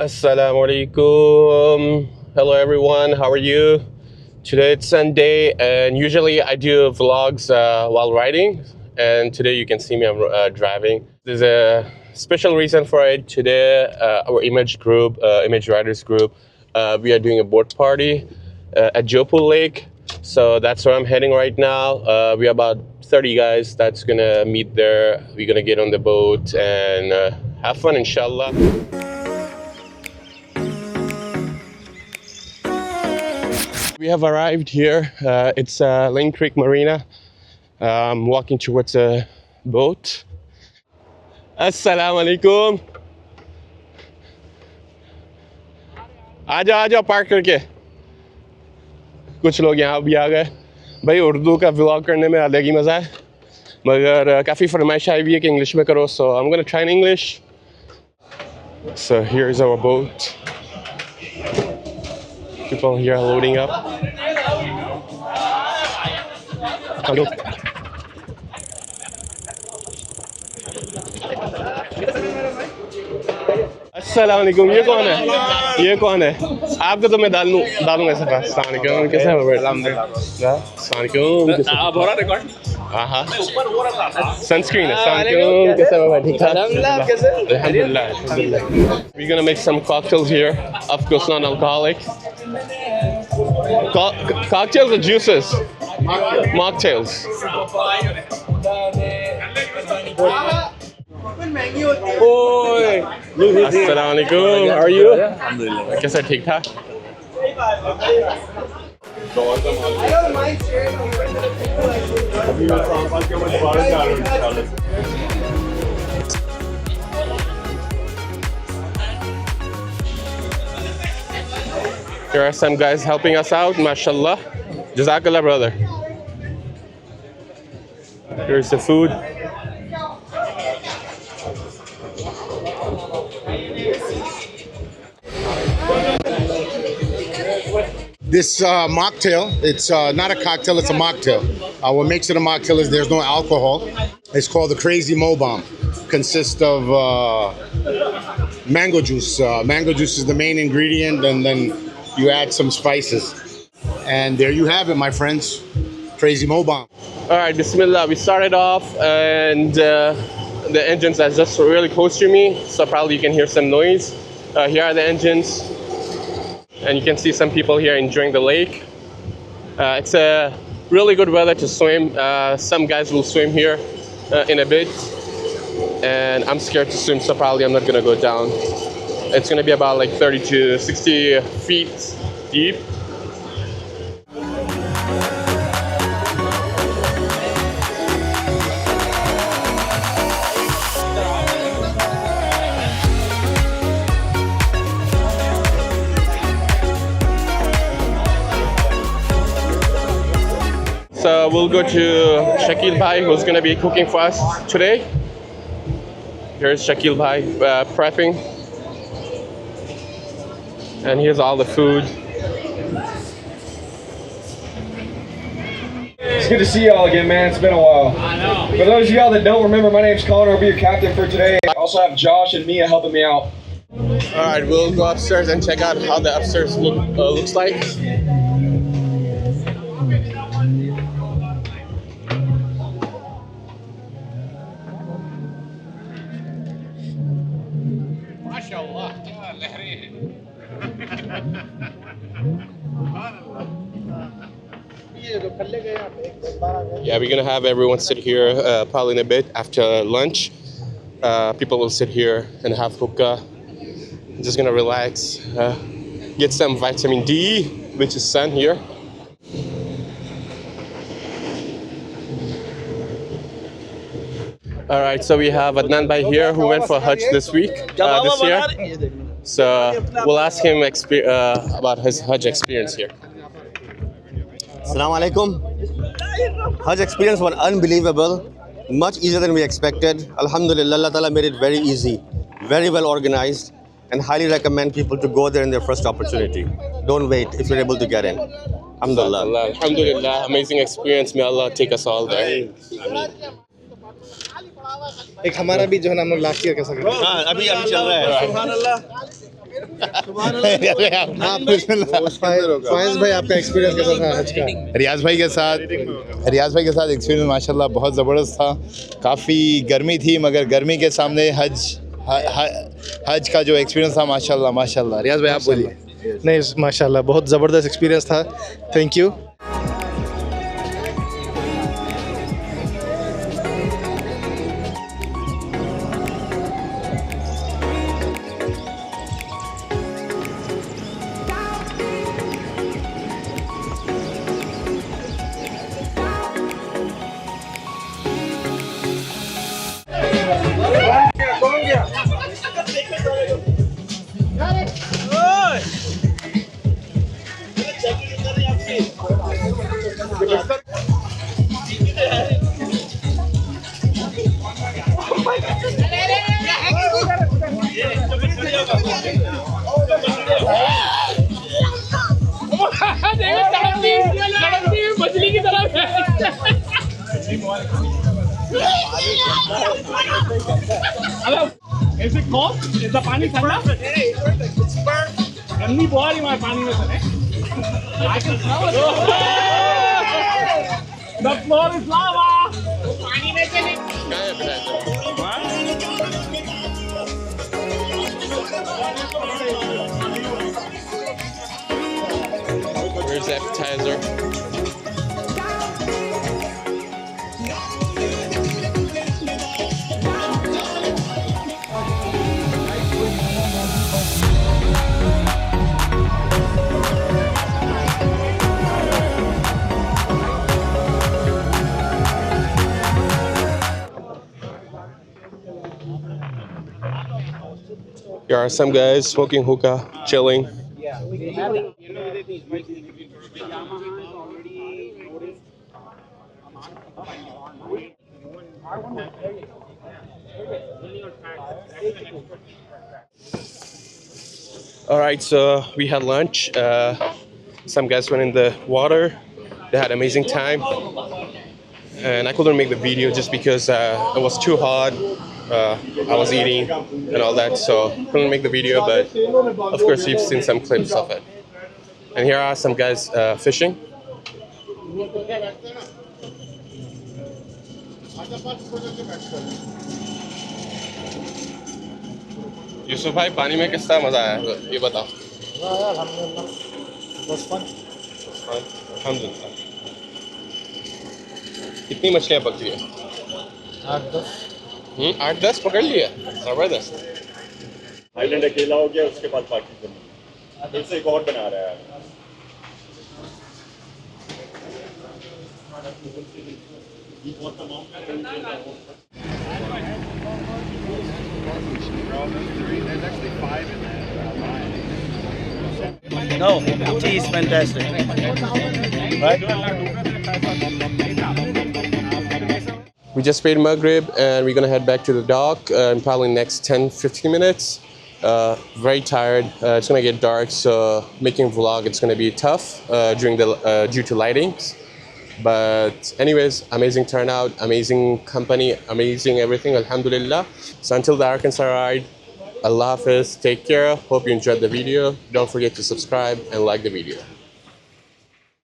Assalamu alaikum. Hello everyone, how are you? Today it's Sunday and usually I do vlogs while riding, and today you can see me, I'm driving. There's a special reason for it. Today our image group, image riders group, we are doing a boat party at Jopul Lake. So that's where I'm heading right now. We're about 30 guys that's gonna meet there. We're gonna get on the boat and have fun, inshallah. We have arrived here. It's Lane Creek Marina. I'm walking towards a boat. Assalamu alaikum. आ जाओ park करके। कुछ लोग यहाँ भी आ गए। भाई उर्दू का vlog करने में अलग ही मज़ा है, मगर काफ़ी फरमाइश आई हुई है कि इंग्लिश में करो, so I'm gonna try in English. So here's our boat. People here are loading up. अस्सलाम वालेकुम। ये कौन है? ये कौन है? आपको तो मैं डालूंगा सब। अस्सलाम वालेकुम, कैसे हैं भाई? अस्सलाम वालेकुम। आप हो रहा रिकॉर्ड? हाँ सनस्क्रीन है। अस्सलाम वालेकुम, कैसे हैं भाई? ठीक ठाक अल्हम्दुलिल्लाह। We're gonna make some cocktails here, of course non-alcoholic. Cocktails or juices? Mocktails. Oi, Assalamu alaikum. How are you? Alhamdulillah. कैसे ठीक ठाक? There are some guys helping us out, mashallah. Jazakallah, brother. Here's the food. This mocktail, it's not a cocktail, it's a mocktail. What makes it a mocktail is there's no alcohol. It's called the Crazy Mo Bomb. Consists of mango juice. Mango juice is the main ingredient, and then you add some spices. And there you have it, my friends. Crazy Mo Bomb. All right, bismillah. We started off, and the engines are just really close to me, so probably you can hear some noise. Here are the engines. And you can see some people here enjoying the lake. It's a really good weather to swim. Some guys will swim here in a bit. And I'm scared to swim, so probably I'm not gonna go down. It's gonna be about like 30 to 60 feet deep. So we'll go to Shakil Bhai, who's gonna be cooking for us today. Here's Shakil Bhai prepping. And here's all the food. It's good to see y'all again, man. It's been a while. I know. For those of y'all that don't remember, my name's Connor. I'll be your captain for today. I also have Josh and Mia helping me out. All right, we'll go upstairs and check out how the upstairs looks like. Yeah, we're gonna have everyone sit here probably in a bit after lunch. People will sit here and have hookah. Just gonna relax, get some vitamin D, which is sun here. All right, so we have Adnan Bhai here who went for Hajj this year. So we'll ask him about his Hajj experience here. Assalamu alaikum. Hajj experience was unbelievable, much easier than we expected. Alhamdulillah, Allah Ta'ala made it very easy, very well organized, and highly recommend people to go there in their first opportunity. Don't wait if you're able to get in. Alhamdulillah. Alhamdulillah, amazing experience. May Allah take us all there. एक हमारा भी जो है ना हम लोग last year का हाँ अभी चल रहा है। फैज भाई आपका एक्सपीरियंस कैसा था आज का? रियाज भाई के साथ एक्सपीरियंस माशाल्लाह बहुत ज़बरदस्त था। काफ़ी गर्मी थी मगर गर्मी के सामने हज का जो एक्सपीरियंस था माशाल्लाह माशाल्लाह। रियाज भाई आप बोलिए। नहीं माशाल्लाह बहुत ज़बरदस्त एक्सपीरियंस था। Thank you. मछली की तरफ ऐसे खो ऐसा पानी ठंडा ठंडी बहुत ही पानी में sir The floor is lava. पानी में से Where's the appetizer? Here are some guys smoking hookah, chilling. All right, so we had lunch. Some guys went in the water. They had amazing time, and I couldn't make the video just because it was too hot. I was eating and all that, so couldn't make the video. But of course, you've seen some clips of it. And here are some guys fishing. Yusuf भाई पानी में किस तरह मजा आया ये बताओ। अल्हम्दुलिल्लाह। कितनी मछलियाँ पकड़ी है? 8-10 पकड़ लिया। जबरदस्त। आइलैंड अकेला हो गया उसके बाद बाकी फिर से एक और बना रहा है। No, tea is fantastic. Right? We just paid Maghrib and we're gonna head back to the dock in probably next 10-15 minutes. Very tired. It's gonna get dark, so making vlog it's gonna be tough due to lighting. But anyways, amazing turnout, amazing company, amazing everything. Alhamdulillah. So until the Arkansas ride, Allah Hafiz. Take care. Hope you enjoyed the video. Don't forget to subscribe and like the video.